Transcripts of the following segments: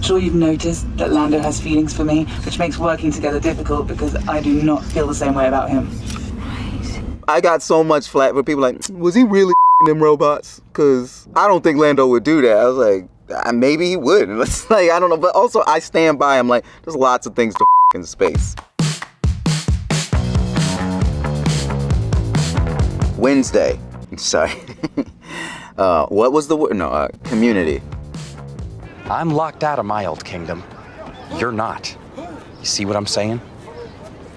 I'm sure you've noticed that Lando has feelings for me, which makes working together difficult because I do not feel the same way about him. I got so much flack for people like, was he really them robots? Because I don't think Lando would do that. I was like, maybe he would. It's like, I don't know. But also, I stand by. I'm like, there's lots of things to in space. Wednesday. Sorry. What was the word? No, community. I'm locked out of my old kingdom. You're not. You see what I'm saying?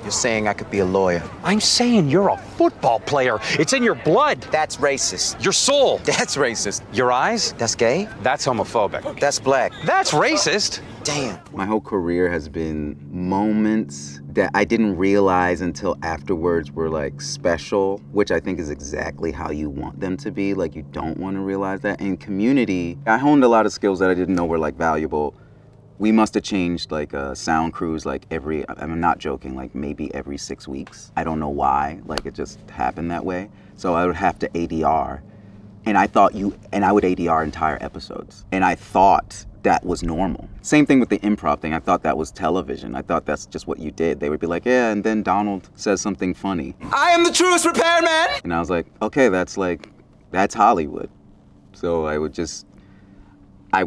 You're saying I could be a lawyer. I'm saying you're a football player. It's in your blood. That's racist. Your soul. That's racist. Your eyes. That's gay. That's homophobic. That's black. That's racist. Damn. My whole career has been moments that I didn't realize until afterwards were like special, which I think is exactly how you want them to be. Like, you don't want to realize that. In community, I honed a lot of skills that I didn't know were like valuable. We must have changed like sound crews like I'm not joking, like maybe every 6 weeks. I don't know why, like it just happened that way. So I would have to ADR, and I would ADR entire episodes. And I thought that was normal. Same thing with the improv thing. I thought that was television. I thought that's just what you did. They would be like, yeah, and then Donald says something funny. I am the truest repairman! And I was like, okay, that's Hollywood. So I would just, I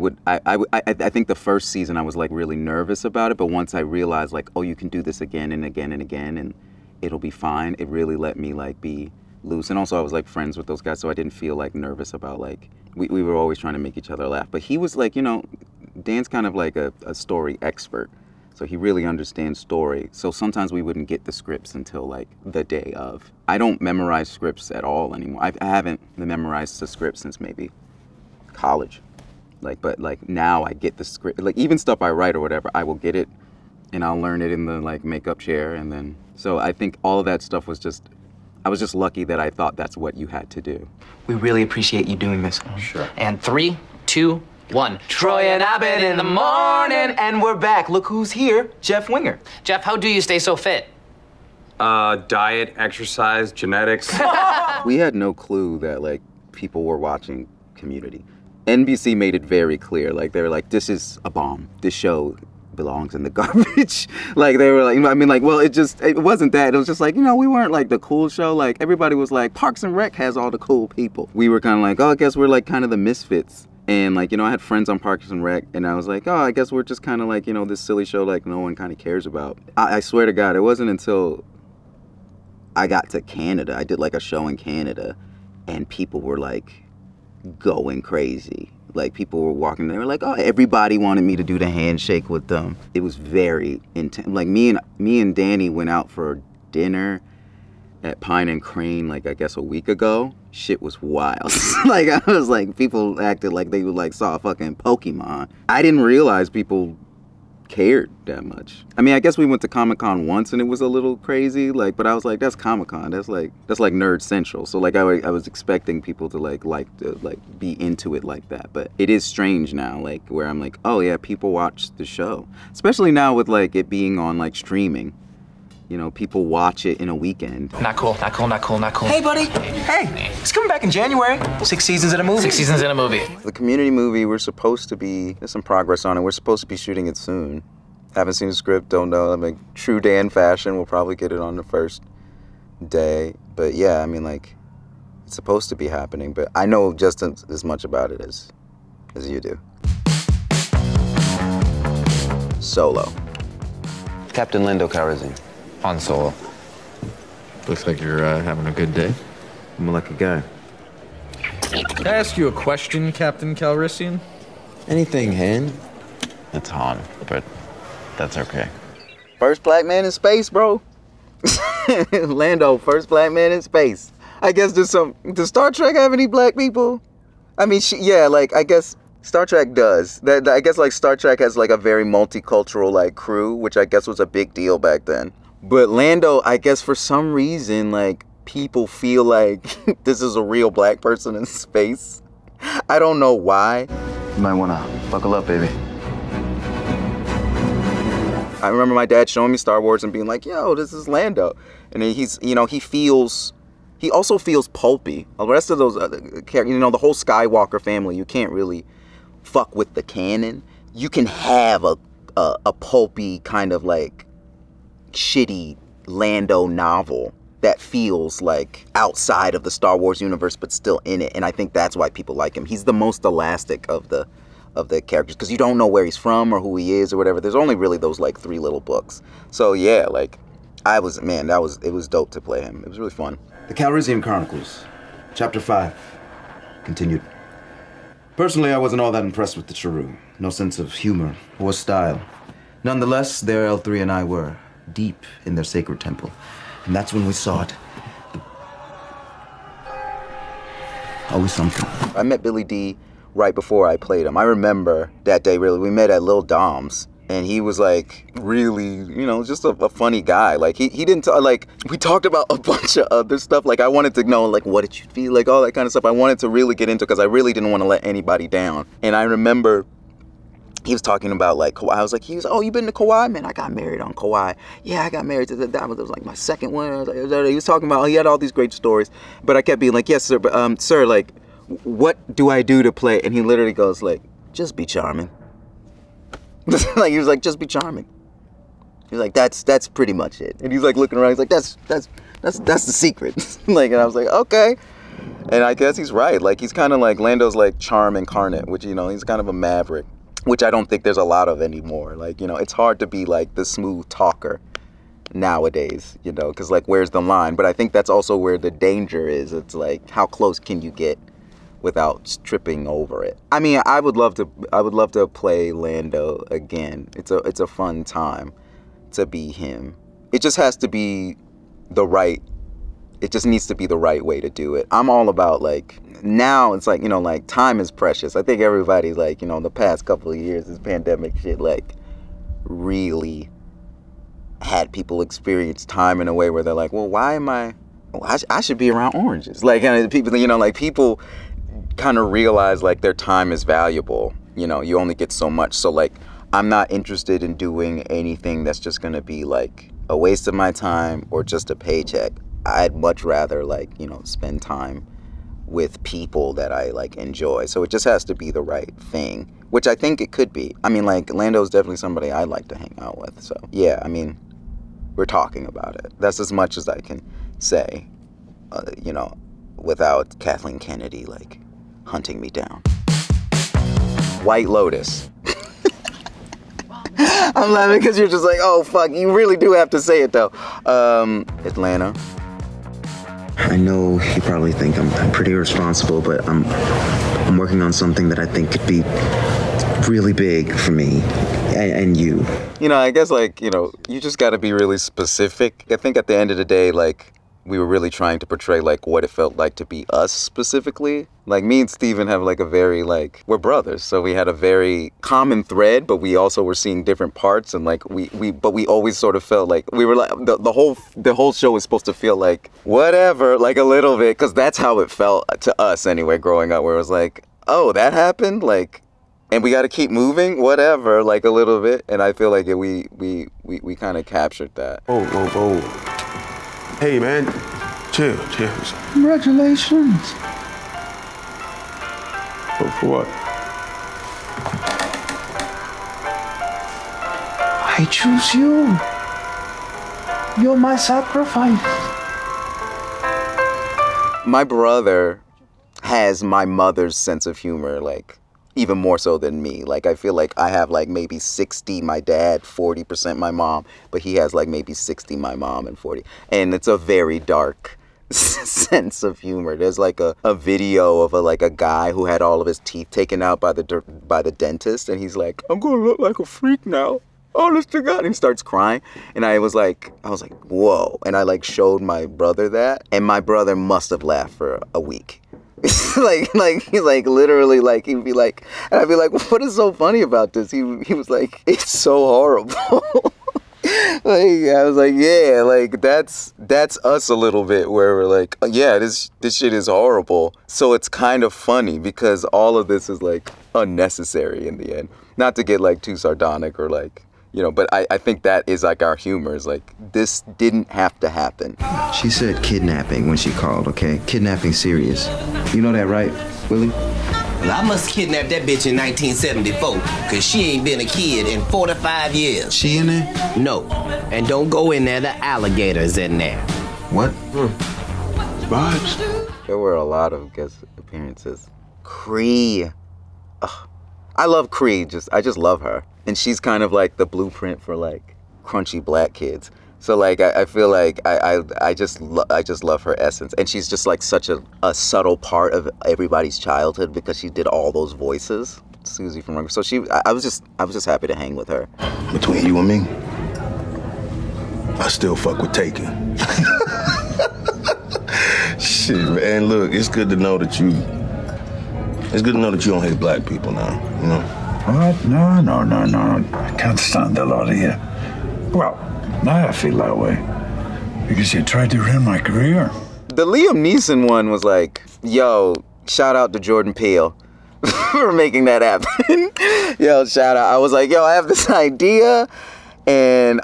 think the first season I was like really nervous about it, but once I realized like, oh, you can do this again and again and again and it'll be fine, it really let me like be loose. And also I was like friends with those guys, so I didn't feel like nervous about like, we were always trying to make each other laugh. But he was like, you know, Dan's kind of like a story expert. So he really understands story. So sometimes we wouldn't get the scripts until like the day of. I don't memorize scripts at all anymore. I haven't memorized the script since maybe college. But now I get the script, like even stuff I write or whatever, I will get it and I'll learn it in the like makeup chair. And then, so I think all of that stuff was just, I was just lucky that I thought that's what you had to do. We really appreciate you doing this. Sure. And 3, 2, 1. Troy and Abed in the morning, and we're back. Look who's here, Jeff Winger. Jeff, how do you stay so fit? Diet, exercise, genetics. We had no clue that like people were watching Community. NBC made it very clear. Like they were like, this is a bomb. This show belongs in the garbage. Like they were like, I mean, like, well, it wasn't that. It was just like, you know, we weren't like the cool show. Like everybody was like, Parks and Rec has all the cool people. We were kind of like, oh, I guess we're like kind of the misfits. And like, you know, I had friends on Parks and Rec, and I was like, oh, I guess we're just kind of like, you know, this silly show like no one kind of cares about. I swear to God, it wasn't until I got to Canada. I did like a show in Canada, and people were like going crazy. Like people were walking, they were like, oh, everybody wanted me to do the handshake with them. It was very intense. Like me and Danny went out for dinner at Pine and Crane, like I guess a week ago. Shit was wild. Like I was like, people acted like they would like saw a fucking Pokemon. I didn't realize people cared that much. I mean, I guess we went to Comic-Con once and it was a little crazy, like, but I was like, that's Comic-Con, that's like Nerd Central. So like I was expecting people to like be into it like that. But it is strange now, like where I'm like, oh yeah, people watch the show. Especially now with like it being on like streaming. You know, people watch it in a weekend. Not cool, not cool, not cool, not cool. Hey, buddy. Hey, it's coming back in January. 6 seasons in a movie. 6 seasons in a movie. The Community movie, we're supposed to be, there's some progress on it. We're supposed to be shooting it soon. Haven't seen the script, don't know. I mean, true Dan fashion, we'll probably get it on the first day. But yeah, I mean, like, it's supposed to be happening, but I know just as much about it as you do. Solo. Captain Lando Calrissian. Han Solo. Looks like you're having a good day. I'm a lucky guy. Can I ask you a question, Captain Calrissian? Anything, Han? It's Han, but that's okay. First black man in space, bro. Lando, first black man in space. I guess does Star Trek have any black people? I mean, yeah, like, I guess Star Trek does. I guess, like, Star Trek has, like, a very multicultural, like, crew, which I guess was a big deal back then. But Lando, I guess for some reason, like, people feel like this is a real black person in space. I don't know why. You might want to buckle up, baby. I remember my dad showing me Star Wars and being like, yo, this is Lando. And he's, you know, he also feels pulpy. The rest of those other characters, you know, the whole Skywalker family, you can't really fuck with the canon. you can have a pulpy kind of like shitty Lando novel that feels like outside of the Star Wars universe but still in it, and I think that's why people like him. He's the most elastic of the characters, because you don't know where he's from or who he is or whatever. There's only really those like 3 little books. So yeah, like it was dope to play him. It was really fun. The Calrissian Chronicles, Chapter 5, continued. Personally, I wasn't all that impressed with the Cheru. No sense of humor or style. Nonetheless, there L3 and I were, deep in their sacred temple. And that's when we saw it. Always something. I met Billy D right before I played him. I remember that day, really. We met at Lil Dom's, and he was like really, you know, just a funny guy. Like he didn't talk, like we talked about a bunch of other stuff. Like I wanted to know like what did you feel, like all that kind of stuff. I wanted to really get into, because I really didn't want to let anybody down. And I remember he was talking about like Kauai. I was like, oh, you been to Kauai? Man, I got married on Kauai. Yeah, I got married to that. It was like my second one. I was like, he was talking about, he had all these great stories, but I kept being like, yes, sir, but sir, like, what do I do to play? And he literally goes like, just be charming. Like he was like, just be charming. He's like, that's pretty much it. And he's like looking around. He's like, that's the secret. Like, and I was like, okay. And I guess he's right. Like he's kind of like Lando's like charm incarnate, which, you know, he's kind of a maverick, which I don't think there's a lot of anymore. Like, you know, it's hard to be like the smooth talker nowadays, you know, because like where's the line? But I think that's also where the danger is. It's like, how close can you get without tripping over it? I mean, I would love to play Lando again. It's a fun time to be him. It just has to be it just needs to be the right way to do it. I'm all about like, now it's like, you know, like time is precious. I think everybody's like, you know, in the past couple of years, this pandemic shit like really had people experience time in a way where they're like, well, why am I should be around oranges. Like, and people, you know, like people kind of realize like their time is valuable. You know, you only get so much. So like, I'm not interested in doing anything that's just going to be like a waste of my time or just a paycheck. I'd much rather like, you know, spend time with people that I like enjoy. So it just has to be the right thing, which I think it could be. I mean, like Lando's definitely somebody I like to hang out with. So yeah, I mean, we're talking about it. That's as much as I can say, you know, without Kathleen Kennedy like hunting me down. White Lotus. I'm laughing because you're just like, oh fuck, you really do have to say it though. Atlanta. I know you probably think I'm pretty irresponsible, but I'm working on something that I think could be really big for me and you. You know, I guess like, you know, you just got to be really specific. I think at the end of the day, like, we were really trying to portray like what it felt like to be us specifically. Like me and Steven have like a very like, we're brothers, so we had a very common thread, but we also were seeing different parts, and like but we always sort of felt like we were like the whole show was supposed to feel like whatever, like a little bit, because that's how it felt to us anyway growing up, where it was like, oh, that happened, like, and we got to keep moving, whatever, like a little bit. And I feel like we kind of captured that. Oh. Hey, man. Chill. Congratulations. For what? I choose you. You're my sacrifice. My brother has my mother's sense of humor, like, even more so than me. Like, I feel like I have like maybe 60 my dad, 40% my mom, but he has like maybe 60 my mom and 40. And it's a very dark sense of humor. There's like a video of a guy who had all of his teeth taken out by the dentist, and he's like, I'm gonna look like a freak now. Honest to God. And he starts crying. And I was like, whoa. And I like showed my brother that, and my brother must have laughed for a week. like he's like literally like he'd be like, and I'd be like, what is so funny about this? He was like, it's so horrible. Like I was like, yeah, like that's us a little bit, where we're like, yeah, this shit is horrible. So it's kind of funny because all of this is like unnecessary in the end. Not to get like too sardonic or like, you know, but I think that is like our humor, is like, this didn't have to happen. She said kidnapping when she called, okay? Kidnapping serious. You know that, right, Willie? Well, I must kidnap that bitch in 1974, cause she ain't been a kid in 45 years. She in there? No. And don't go in there, the alligator's in there. What? Vibes. There were a lot of guest appearances. Cree. Ugh. I love Cree, I just love her. And she's kind of like the blueprint for like crunchy black kids. So like I feel like I just love her essence, and she's just like such a subtle part of everybody's childhood because she did all those voices. Susie from Runger. So I was just happy to hang with her. Between you and me, I still fuck with Taken. Shit, man. Look, it's good to know that you don't hate black people now. You know. What? No. I can't stand the lot of you. Well, now I feel that way because you tried to ruin my career. The Liam Neeson one was like, yo, shout out to Jordan Peele for making that happen. Yo, shout out. I was like, yo, I have this idea. And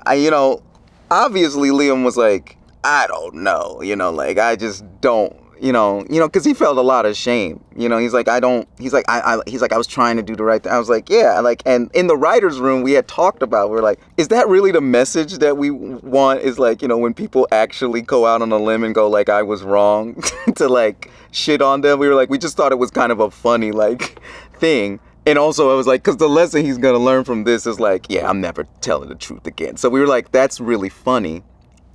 obviously Liam was like, I don't know, like I just don't, because he felt a lot of shame. He's like, I was trying to do the right thing. I was like, yeah, and in the writer's room, we had talked about, we're like, is that really the message that we want? Is like, when people actually go out on a limb and go like, I was wrong to like shit on them. We were like, we just thought it was kind of a funny like thing. And also I was like, because the lesson he's going to learn from this is like, yeah, I'm never telling the truth again. So we were like, that's really funny.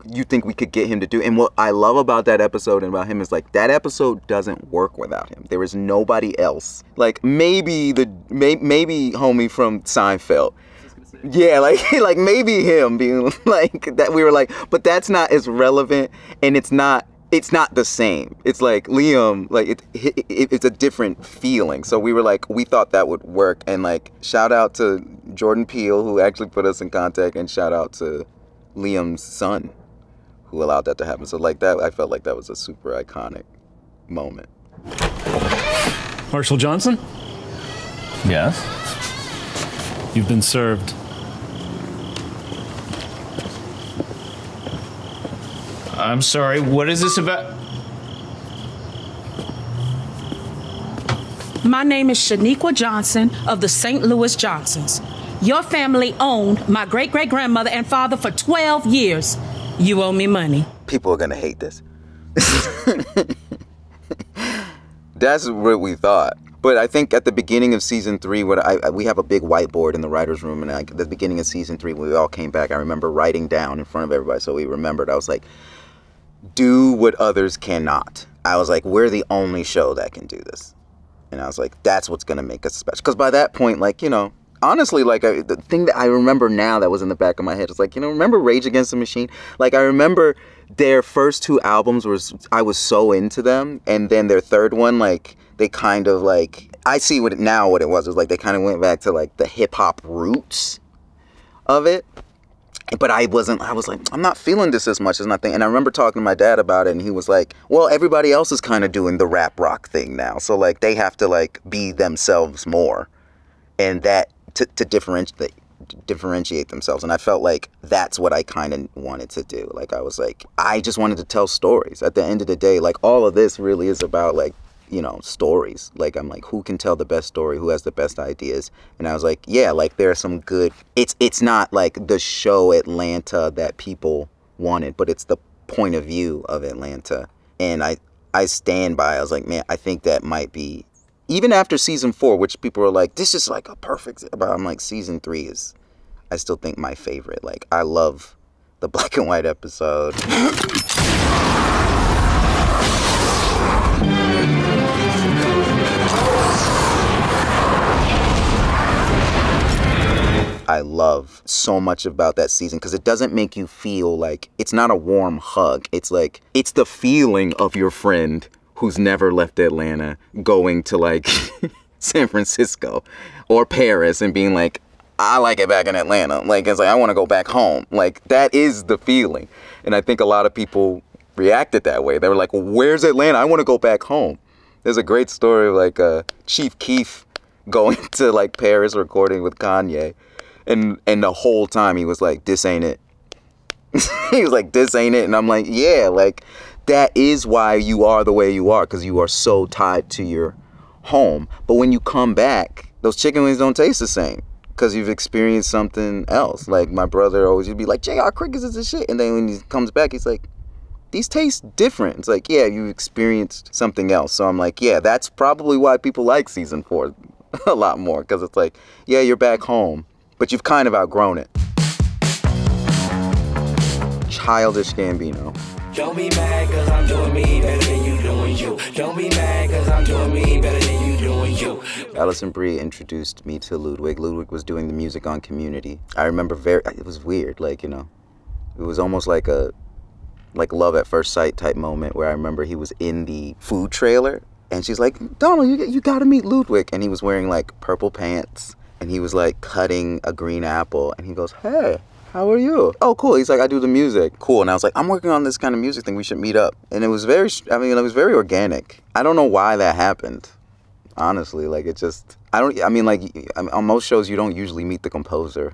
You think we could get him to do, and what I love about that episode and about him is like that episode doesn't work without him. There is nobody else. Like maybe maybe homie from Seinfeld. Yeah, like maybe him being like that. We were like, but that's not as relevant, and it's not the same. It's like Liam, like it's a different feeling. So we were like, we thought that would work, and like shout out to Jordan Peele who actually put us in contact, and shout out to Liam's son who allowed that to happen. So like that, I felt like that was a super iconic moment. Marshall Johnson? Yes? You've been served. I'm sorry, what is this about? My name is Shaniqua Johnson of the St. Louis Johnsons. Your family owned my great-great-grandmother and father for 12 years. You owe me money. People are gonna hate this. That's what we thought. But I think at the beginning of season 3, we have a big whiteboard in the writer's room, and at the beginning of season 3, when we all came back, I remember writing down in front of everybody, so we remembered. I was like, do what others cannot. I was like, we're the only show that can do this. And I was like, that's what's gonna make us special. Because by that point, like, honestly, like, the thing that I remember now that was in the back of my head is like, remember Rage Against the Machine? Like, I remember their first 2 albums I was so into them, and then their third one, like, they kind of like, I see what it was. It was like they kind of went back to like the hip hop roots of it. But I was like, I'm not feeling this as much as nothing. And I remember talking to my dad about it, and he was like, well, everybody else is kind of doing the rap rock thing now. So like they have to like be themselves more. And that to differentiate themselves. And I felt like that's what I kind of wanted to do. Like I was like, I just wanted to tell stories. At the end of the day, like all of this really is about like, stories. Like I'm like, who can tell the best story? Who has the best ideas? And I was like, yeah, like there are some good, it's not like the show Atlanta that people wanted, but it's the point of view of Atlanta. And I stand by, I was like, man, I think that might be, even after season 4, which people are like, this is like a perfect, but I'm like, season 3 is, I still think my favorite. Like, I love the black and white episode. I love so much about that season because it doesn't make you feel like, it's not a warm hug. It's like, it's the feeling of your friend who's never left Atlanta going to like San Francisco or Paris and being like, I like it back in Atlanta. Like, it's like, I want to go back home. Like, that is the feeling. And I think a lot of people reacted that way. They were like, well, where's Atlanta? I want to go back home. There's a great story of like Chief Keef going to like Paris recording with Kanye. And the whole time he was like, this ain't it. He was like, this ain't it. And I'm like, yeah, like, that is why you are the way you are, because you are so tied to your home. But when you come back, those chicken wings don't taste the same because you've experienced something else. Like my brother always would be like, JR Crickets is the shit. And then when he comes back, he's like, these taste different. It's like, yeah, you experienced something else. So I'm like, yeah, that's probably why people like season 4 a lot more. Because it's like, yeah, you're back home, but you've kind of outgrown it. Childish Gambino. Don't be mad cause I'm doing me better than you doing you. Don't be mad cause I'm doing me better than you doing you. Alison Brie introduced me to Ludwig. Ludwig was doing the music on Community. I remember it was weird, like, you know, it was almost like a love at first sight type moment where I remember he was in the food trailer and she's like, Donald, you gotta meet Ludwig. And he was wearing like purple pants and he was like cutting a green apple and he goes, hey, how are you? Oh, cool. He's like, I do the music. Cool. And I was like, I'm working on this kind of music thing. We should meet up. And it was very organic. I don't know why that happened. Honestly, like on most shows, you don't usually meet the composer.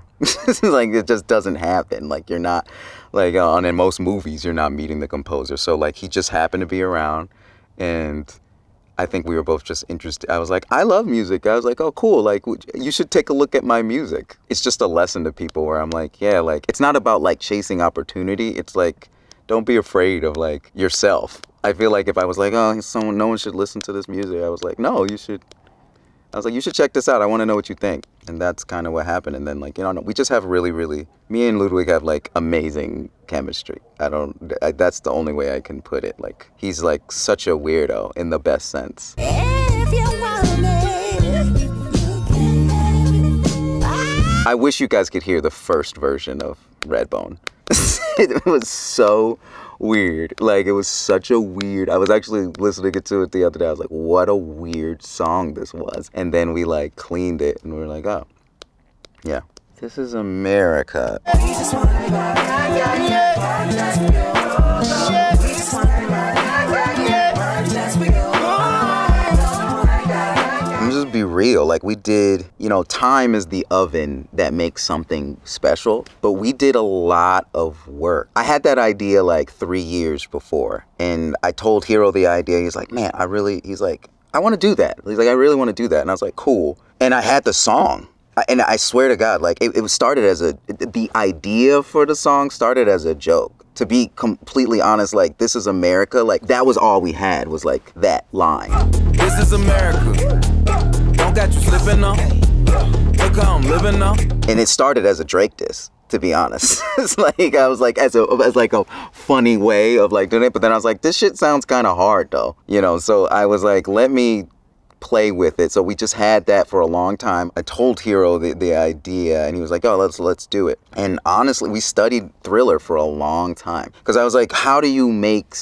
Like, it just doesn't happen. Like, you're not, like, in most movies, you're not meeting the composer. So, like, he just happened to be around and I think we were both just interested. I was like, I love music. I was like, oh, cool. Like, you should take a look at my music. It's just a lesson to people where I'm like, yeah, like, it's not about like chasing opportunity. It's like, don't be afraid of like yourself. I feel like if I was like, oh, no one should listen to this music. I was like, no, you should. I was like, you should check this out. I want to know what you think. And that's kind of what happened. And then, like, you know, we just have me and Ludwig have like amazing chemistry. That's the only way I can put it. Like, he's like such a weirdo in the best sense. I wish you guys could hear the first version of Redbone. It was so weird. Like, it was such a weird, I was actually listening to it the other day. I was like, what a weird song this was. And then we like cleaned it and we were like, oh, yeah. This is America. Just be real. Like, we did, you know, time is the oven that makes something special, but we did a lot of work. I had that idea like 3 years before, and I told Hero the idea. He's like, man, he's like, I want to do that. He's like, I really want to do that. And I was like, cool. And I had the song. And I swear to God, like, it started as the idea for the song started as a joke. To be completely honest, like, this is America, like, that was all we had, was like that line. This is America. Don't got you slipping now. Look how I'm living now. And it started as a Drake diss, to be honest. It's like, I was like, as like a funny way of like doing it, but then I was like, this shit sounds kind of hard though, you know? So I was like, let me play with it. So we just had that for a long time. I told Hero the idea and he was like, oh, let's do it. And honestly, we studied Thriller for a long time because I was like, how do you make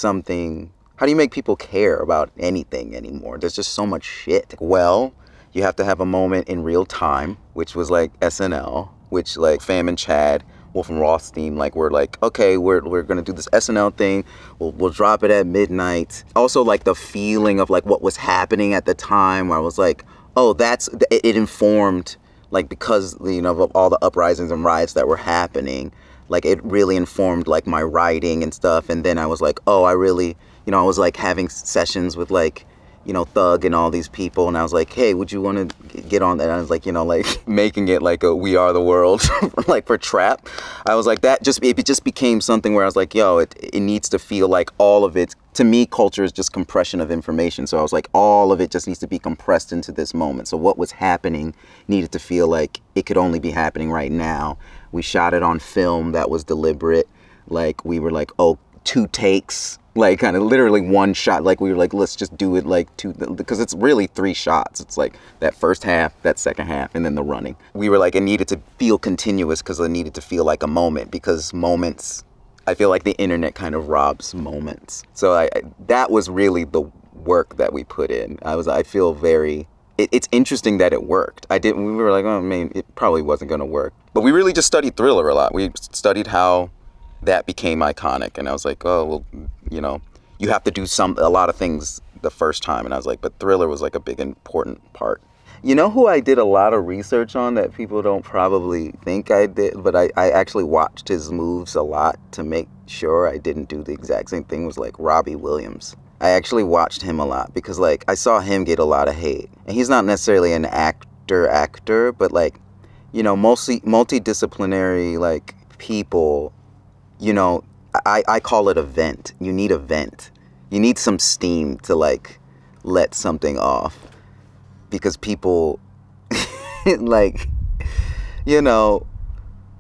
people care about anything anymore? There's just so much shit. Well, you have to have a moment in real time, which was like SNL, which like Fam and Chad, Wolf and Rothstein, like, we're like, okay, we're gonna do this SNL thing. We'll drop it at midnight. Also, like, the feeling of like what was happening at the time, where I was like, oh, it informed, like, because, you know, of all the uprisings and riots that were happening, like, it really informed like my writing and stuff. And then I was like, oh, I really, you know, I was like having sessions with like, you know, Thug and all these people, and I was like, hey, would you want to get on that? And I was like, you know, like, making it like a We Are the World, like, for trap. I was like, it just became something where I was like, yo, it needs to feel like all of it. To me, culture is just compression of information. So I was like, all of it just needs to be compressed into this moment. So what was happening needed to feel like it could only be happening right now. We shot it on film. That was deliberate. Like, we were like, oh, 2 takes. Like, kind of literally 1 shot. Like, we were like, let's just do it like 2, because it's really 3 shots. It's like that first half, that second half, and then the running. We were like, it needed to feel continuous because it needed to feel like a moment, because moments, I feel like the internet kind of robs moments. So that was really the work that we put in. I feel very, it's interesting that it worked. We were like, oh man, it probably wasn't gonna work. But we really just studied Thriller a lot. We studied how that became iconic, and I was like, oh, well, you know, you have to do a lot of things the first time. And I was like, but Thriller was like a big important part. You know who I did a lot of research on that people don't probably think I did, but I actually watched his moves a lot to make sure I didn't do the exact same thing, was like Robbie Williams. I actually watched him a lot because like I saw him get a lot of hate. And he's not necessarily an actor, but like, you know, mostly multidisciplinary like people, you know, I call it a vent. You need a vent. You need some steam to like let something off because people like, you know,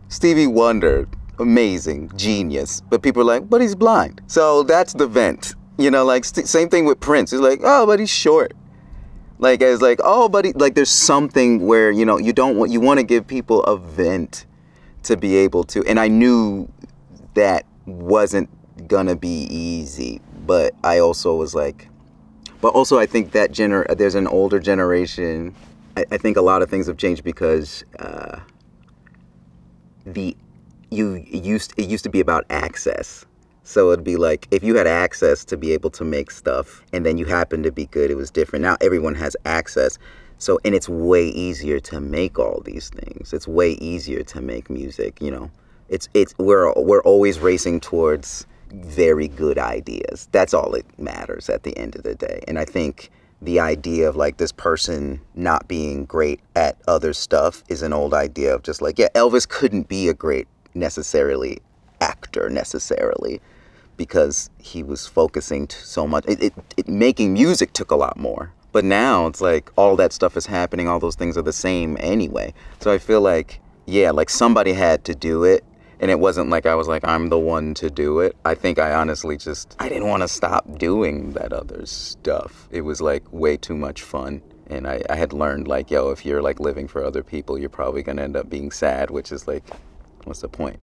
Stevie Wonder, amazing, genius, but people are like, but he's blind. So that's the vent, you know, like same thing with Prince. It's like, oh, but he's short. Like, it's like, oh, but like there's something where, you know, you want to give people a vent to be able to, and I knew that wasn't gonna be easy, but I also was like, but also I think that there's an older generation. I think a lot of things have changed because it used to be about access. So it'd be like, if you had access to be able to make stuff and then you happened to be good, it was different. Now everyone has access. So, and it's way easier to make all these things. It's way easier to make music, you know. We're always racing towards very good ideas. That's all it matters at the end of the day. And I think the idea of like this person not being great at other stuff is an old idea of just like, yeah, Elvis couldn't be a great actor necessarily because he was focusing so much. Making music took a lot more. But now it's like all that stuff is happening. All those things are the same anyway. So I feel like, yeah, like somebody had to do it. And it wasn't like I was like, I'm the one to do it. I think I honestly I didn't want to stop doing that other stuff. It was like way too much fun. And I had learned like, yo, if you're like living for other people, you're probably going to end up being sad, which is like, what's the point?